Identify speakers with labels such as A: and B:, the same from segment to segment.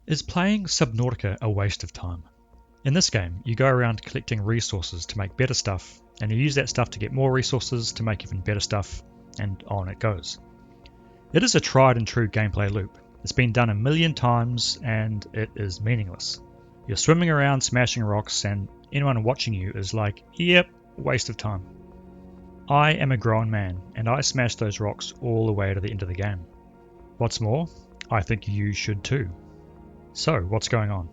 A: Is playing Subnautica a waste of time? In this game, you go around collecting resources to make better stuff, and you use that stuff to get more resources to make even better stuff, and on it goes. It is a tried and true gameplay loop. It's been done a million times, and it is meaningless. You're swimming around smashing rocks, and anyone watching you is like, yep, waste of time. I am a grown man, and I smashed those rocks all the way to the end of the game. What's more, I think you should too. So, what's going on?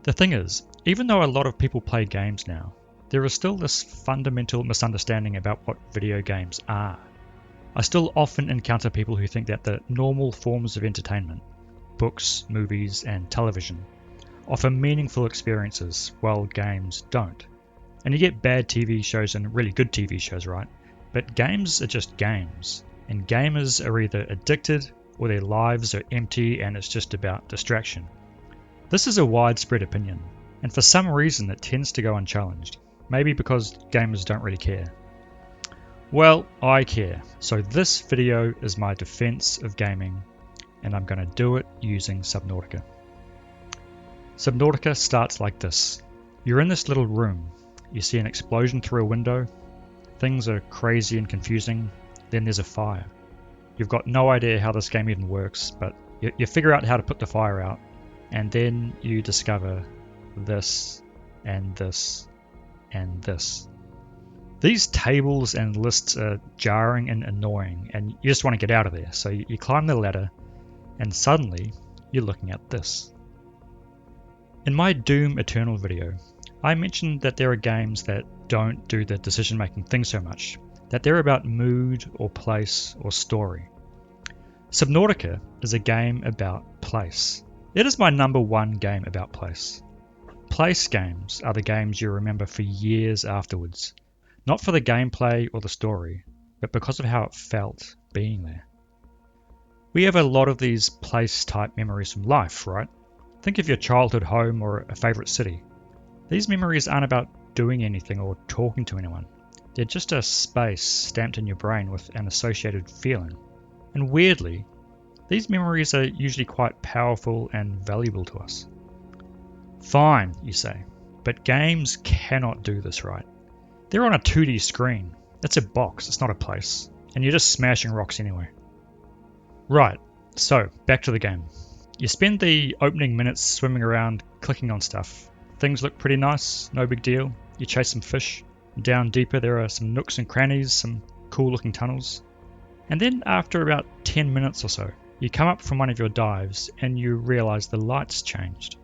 A: The thing is, even though a lot of people play games now, there is still this fundamental misunderstanding about what video games are. I still often encounter people who think that the normal forms of entertainment, books, movies, and television, offer meaningful experiences while games don't. And you get bad TV shows and really good TV shows, right? But games are just games, and gamers are either addicted or their lives are empty and it's just about distraction. This is a widespread opinion, and for some reason it tends to go unchallenged, maybe because gamers don't really care. Well, I care, so this video is my defense of gaming, and I'm going to do it using Subnautica. Subnautica starts like this. You're in this little room, you see an explosion through a window, things are crazy and confusing, then there's a fire. You've got no idea how this game even works, but you figure out how to put the fire out, and then you discover this, and this, and this. These tables and lists are jarring and annoying, and you just want to get out of there, so you climb the ladder, and suddenly you're looking at this. In my Doom Eternal video, I mentioned that there are games that don't do the decision-making thing so much, that they're about mood or place or story. Subnautica is a game about place. It is my number one game about place. Place games are the games you remember for years afterwards, not for the gameplay or the story, but because of how it felt being there. We have a lot of these place-type memories from life, right? Think of your childhood home or a favourite city. These memories aren't about doing anything or talking to anyone. They're just a space stamped in your brain with an associated feeling. And weirdly, these memories are usually quite powerful and valuable to us. Fine, you say, but games cannot do this right. They're on a 2D screen. It's a box, it's not a place. And you're just smashing rocks anyway. Right, so back to the game. You spend the opening minutes swimming around, clicking on stuff. Things look pretty nice, no big deal. You chase some fish. Down deeper there are some nooks and crannies, some cool looking tunnels. And then after about 10 minutes or so, you come up from one of your dives and you realise the lights changed.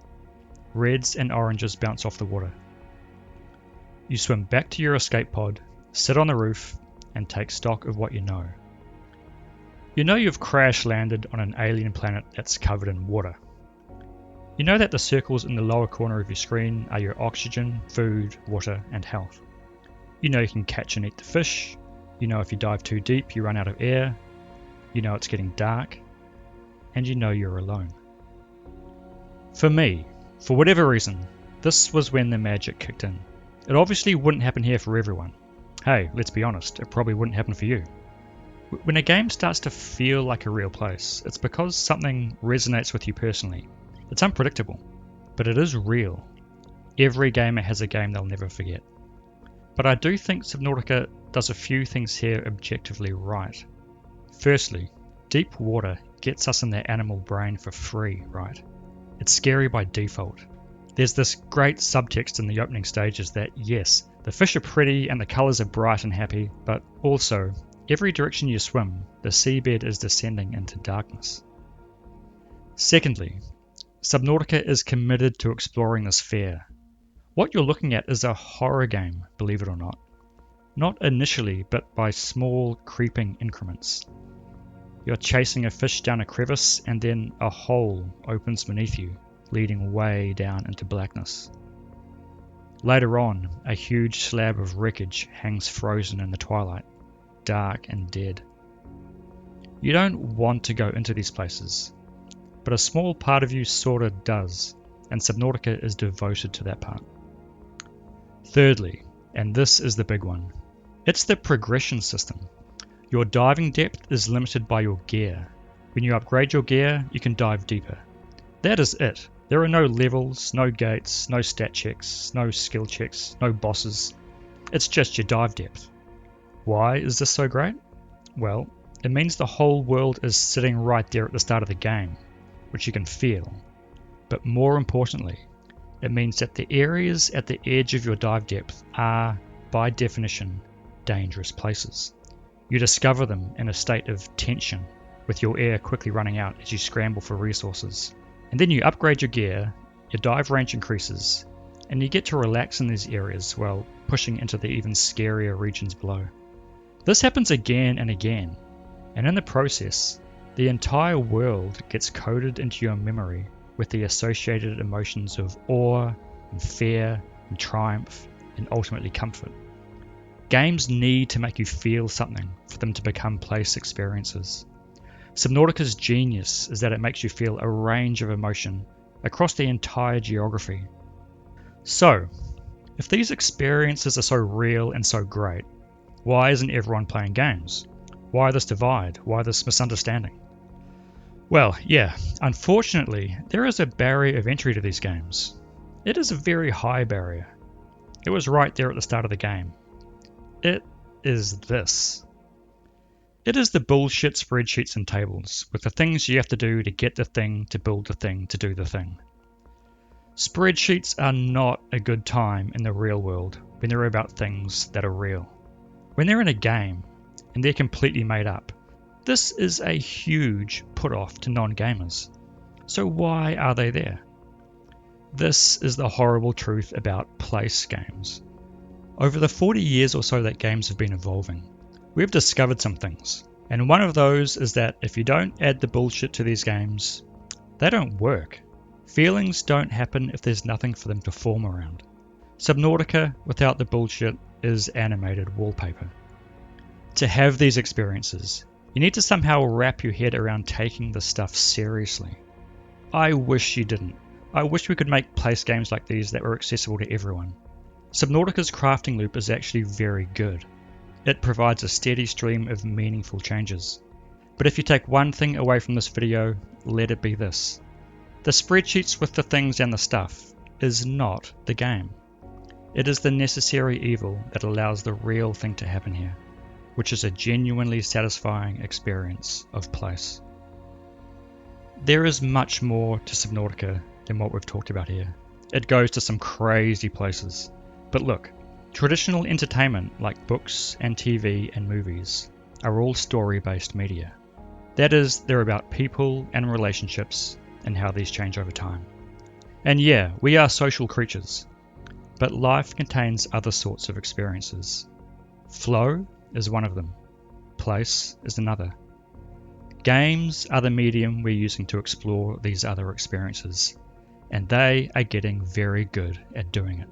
A: Reds and oranges bounce off the water. You swim back to your escape pod, sit on the roof, and take stock of what you know. You know you've crash landed on an alien planet that's covered in water. You know that the circles in the lower corner of your screen are your oxygen, food, water, and health. You know you can catch and eat the fish. You know if you dive too deep, you run out of air. You know it's getting dark. And you know you're alone. For me, for whatever reason, this was when the magic kicked in. It obviously wouldn't happen here for everyone. Hey, let's be honest, it probably wouldn't happen for you. When a game starts to feel like a real place, it's because something resonates with you personally. It's unpredictable, but it is real. Every gamer has a game they'll never forget. But I do think Subnautica does a few things here objectively right. Firstly, deep water gets us in the animal brain for free, right? It's scary by default. There's this great subtext in the opening stages that yes, the fish are pretty and the colours are bright and happy, but also, every direction you swim, the seabed is descending into darkness. Secondly, Subnautica is committed to exploring this fear. What you're looking at is a horror game, believe it or not. Not initially, but by small, creeping increments. You're chasing a fish down a crevice and then a hole opens beneath you, leading way down into blackness. Later on, a huge slab of wreckage hangs frozen in the twilight, dark and dead. You don't want to go into these places, but a small part of you sorta does, and Subnautica is devoted to that part. Thirdly, and this is the big one, it's the progression system. Your diving depth is limited by your gear. When you upgrade your gear, you can dive deeper. That is it. There are no levels, no gates, no stat checks, no skill checks, no bosses. It's just your dive depth. Why is this so great? Well, it means the whole world is sitting right there at the start of the game, which you can feel. But more importantly, it means that the areas at the edge of your dive depth are, by definition, dangerous places. You discover them in a state of tension, with your air quickly running out as you scramble for resources. And then you upgrade your gear, your dive range increases, and you get to relax in these areas while pushing into the even scarier regions below. This happens again and again, and in the process, the entire world gets coded into your memory with the associated emotions of awe and fear and triumph and ultimately comfort. Games need to make you feel something for them to become place experiences. Subnautica's genius is that it makes you feel a range of emotion across the entire geography. So, if these experiences are so real and so great, why isn't everyone playing games? Why this divide? Why this misunderstanding? Well, yeah, unfortunately, there is a barrier of entry to these games. It is a very high barrier. It was right there at the start of the game. It is this. It is the bullshit spreadsheets and tables, with the things you have to do to get the thing, to build the thing, to do the thing. Spreadsheets are not a good time in the real world when they're about things that are real. When they're in a game, and they're completely made up, this is a huge put-off to non-gamers. So why are they there? This is the horrible truth about place games. Over the 40 years or so that games have been evolving, we've discovered some things. And one of those is that if you don't add the bullshit to these games, they don't work. Feelings don't happen if there's nothing for them to form around. Subnautica, without the bullshit, is animated wallpaper. To have these experiences, you need to somehow wrap your head around taking this stuff seriously. I wish you didn't. I wish we could make place games like these that were accessible to everyone. Subnautica's crafting loop is actually very good. It provides a steady stream of meaningful changes. But if you take one thing away from this video, let it be this. The spreadsheets with the things and the stuff is not the game. It is the necessary evil that allows the real thing to happen here, which is a genuinely satisfying experience of place. There is much more to Subnautica than what we've talked about here. It goes to some crazy places. But look, traditional entertainment like books and TV and movies are all story-based media. That is, they're about people and relationships and how these change over time. And yeah, we are social creatures, but life contains other sorts of experiences. Flow is one of them. Place is another. Games are the medium we're using to explore these other experiences, and they are getting very good at doing it.